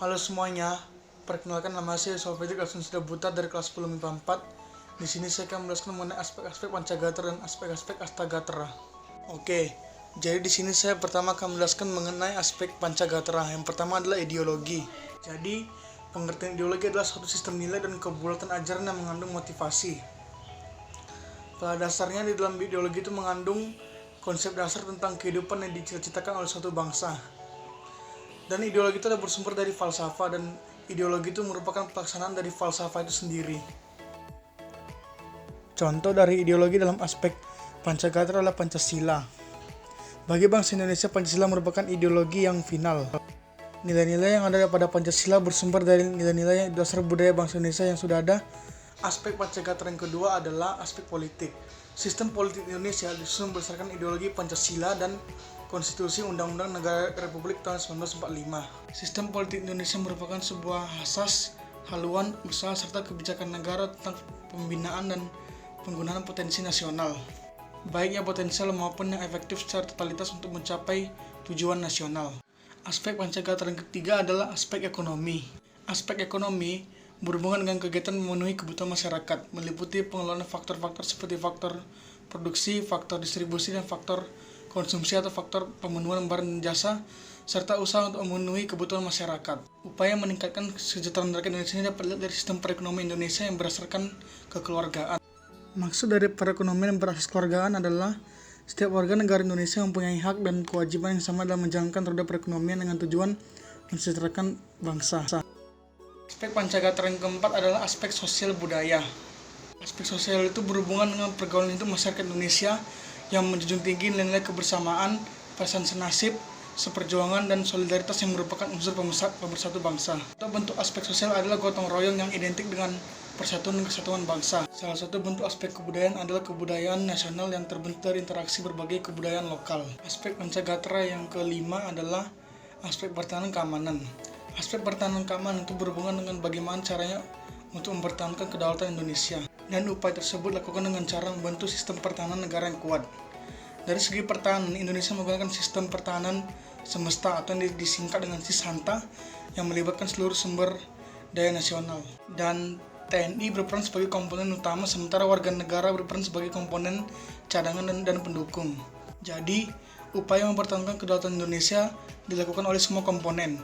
Halo semuanya, perkenalkan nama saya Sofedik Alsun Buta dari kelas 10 MIPA 4. Di sini saya akan menjelaskan mengenai aspek-aspek Pancagatra dan aspek-aspek Astagatra. Oke, jadi di sini saya pertama akan menjelaskan mengenai aspek Pancagatra. Yang pertama adalah ideologi. Jadi, pengertian ideologi adalah suatu sistem nilai dan kebulatan ajaran yang mengandung motivasi. Pada dasarnya di dalam ideologi itu mengandung konsep dasar tentang kehidupan yang dicita-citakan oleh suatu bangsa. Dan ideologi itu adalah bersumber dari falsafah, dan ideologi itu merupakan pelaksanaan dari falsafah itu sendiri. Contoh dari ideologi dalam aspek Pancagatra adalah Pancasila. Bagi bangsa Indonesia, Pancasila merupakan ideologi yang final. Nilai-nilai yang ada pada Pancasila bersumber dari nilai-nilai dasar budaya bangsa Indonesia yang sudah ada. Aspek Pancagatra yang kedua adalah aspek politik. Sistem politik Indonesia disusun berdasarkan ideologi Pancasila dan Konstitusi Undang-Undang Negara Republik tahun 1945. Sistem politik Indonesia merupakan sebuah asas, haluan, usaha, serta kebijakan negara tentang pembinaan dan penggunaan potensi nasional, baik yang potensial maupun yang efektif secara totalitas untuk mencapai tujuan nasional. Aspek Pancagatra yang ketiga adalah aspek ekonomi. Aspek ekonomi berhubungan dengan kegiatan memenuhi kebutuhan masyarakat, meliputi pengelolaan faktor-faktor seperti faktor produksi, faktor distribusi, dan faktor konsumsi atau faktor pemenuhan barang dan jasa, serta usaha untuk memenuhi kebutuhan masyarakat. Upaya meningkatkan kesejahteraan rakyat Indonesia ini dapat dilihat dari sistem perekonomian Indonesia yang berdasarkan kekeluargaan. Maksud dari perekonomian yang berasas keluargaan adalah setiap warga negara Indonesia mempunyai hak dan kewajiban yang sama dalam menjalankan roda perekonomian dengan tujuan mensejahterakan bangsa. Aspek Pancagatra yang keempat adalah aspek sosial budaya. Aspek sosial itu berhubungan dengan pergaulan itu masyarakat Indonesia yang menjunjung tinggi nilai kebersamaan, perasaan senasib, seperjuangan, dan solidaritas yang merupakan unsur pemersatu bangsa. Atau bentuk aspek sosial adalah gotong royong yang identik dengan persatuan dan kesatuan bangsa. Salah satu bentuk aspek kebudayaan adalah kebudayaan nasional yang terbentuk dari interaksi berbagai kebudayaan lokal. Aspek Pancagatra yang kelima adalah aspek pertahanan keamanan. Aspek pertahanan keamanan itu berhubungan dengan bagaimana caranya untuk mempertahankan kedaulatan Indonesia. Dan upaya tersebut dilakukan dengan cara membentuk sistem pertahanan negara yang kuat. Dari segi pertahanan, Indonesia menggunakan sistem pertahanan semesta atau yang disingkat dengan Sisanta yang melibatkan seluruh sumber daya nasional. Dan TNI berperan sebagai komponen utama, sementara warga negara berperan sebagai komponen cadangan dan pendukung. Jadi, upaya mempertahankan kedaulatan Indonesia dilakukan oleh semua komponen.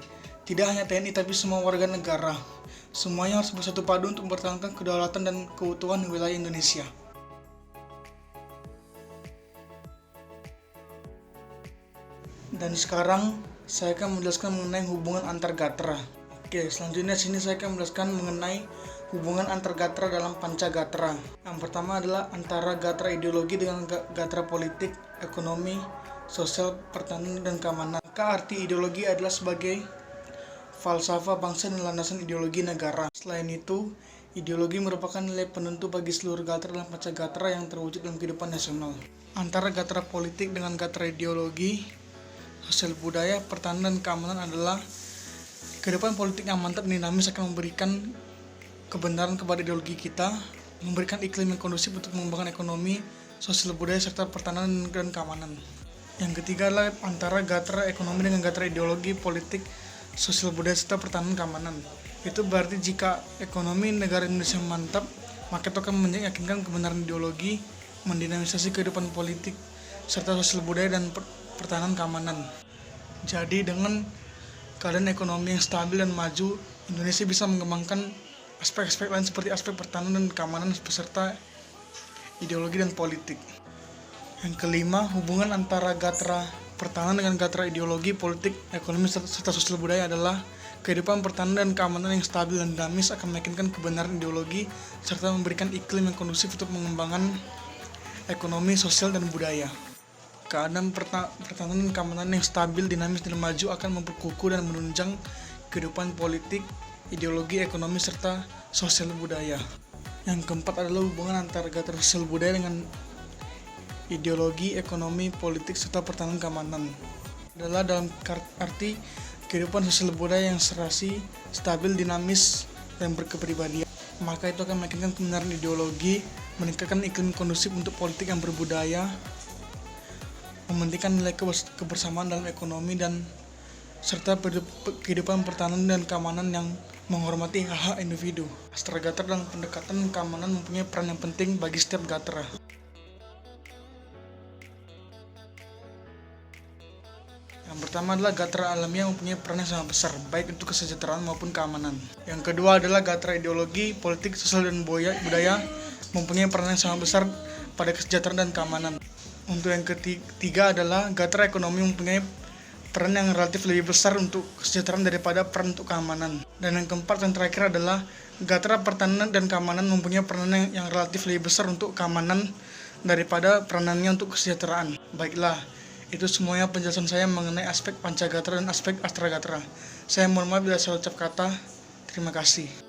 Tidak hanya TNI tapi semua warga negara. Semuanya harus bersatu padu untuk mempertahankan kedaulatan dan keutuhan wilayah Indonesia. Dan sekarang saya akan menjelaskan mengenai hubungan antar gatra. Oke, selanjutnya sini saya akan menjelaskan mengenai hubungan antar gatra dalam Pancagatra. Yang pertama adalah antara gatra ideologi dengan gatra politik, ekonomi, sosial, pertahanan, dan keamanan. Maka arti ideologi adalah sebagai falsafah bangsa dan landasan ideologi negara. Selain itu, ideologi merupakan nilai penentu bagi seluruh gatra dalam Pancagatra yang terwujud dalam kehidupan nasional. Antara gatra politik dengan gatra ideologi, sosial budaya, pertahanan, dan keamanan adalah kehidupan politik yang mantap dan dinamis akan memberikan kebenaran kepada ideologi kita, memberikan iklim yang kondusif untuk mengembangkan ekonomi, sosial budaya, serta pertahanan dan keamanan. Yang ketiga adalah antara gatra ekonomi dengan gatra ideologi, politik, sosial budaya, serta pertahanan keamanan. Itu berarti jika ekonomi negara Indonesia mantap, maka itu akan meyakinkan kebenaran ideologi, mendinamisasi kehidupan politik, serta sosial budaya dan pertahanan keamanan. Jadi dengan keadaan ekonomi yang stabil dan maju, Indonesia bisa mengembangkan aspek-aspek lain seperti aspek pertahanan dan keamanan beserta ideologi dan politik. Yang kelima, hubungan antara gatra pertahanan dengan gatra ideologi, politik, ekonomi, serta sosial budaya adalah kehidupan pertahanan dan keamanan yang stabil dan dinamis akan meyakinkan kebenaran ideologi serta memberikan iklim yang kondusif untuk mengembangkan ekonomi, sosial, dan budaya. Keadaan pertahanan dan keamanan yang stabil, dinamis, dan maju akan memperkukuh dan menunjang kehidupan politik, ideologi, ekonomi, serta sosial budaya. Yang keempat adalah hubungan antara gatra sosial budaya dengan ideologi, ekonomi, politik, serta pertahanan keamanan. Adalah dalam arti kehidupan sosial budaya yang serasi, stabil, dinamis, dan berkepribadian. Maka itu akan meyakinkan kebenaran ideologi, meningkatkan iklim kondusif untuk politik yang berbudaya, mementingkan nilai kebersamaan dalam ekonomi, dan serta kehidupan pertahanan dan keamanan yang menghormati hak-hak individu. Astra Gatra dalam pendekatan keamanan mempunyai peran yang penting bagi setiap Gatra. Yang pertama adalah Gatra alamiah mempunyai peran yang sangat besar, baik untuk kesejahteraan maupun keamanan. Yang kedua adalah Gatra ideologi, politik, sosial, dan budaya mempunyai peran yang sangat besar pada kesejahteraan dan keamanan. Untuk yang ketiga adalah Gatra ekonomi mempunyai peran yang relatif lebih besar untuk kesejahteraan daripada peran untuk keamanan. Dan yang keempat dan terakhir adalah Gatra pertahanan dan keamanan mempunyai peran yang relatif lebih besar untuk keamanan daripada peranannya untuk kesejahteraan. Baiklah, itu semuanya penjelasan saya mengenai aspek Pancagatra dan aspek Astra Gatra. Saya mohon maaf bila saya ucap kata. Terima kasih.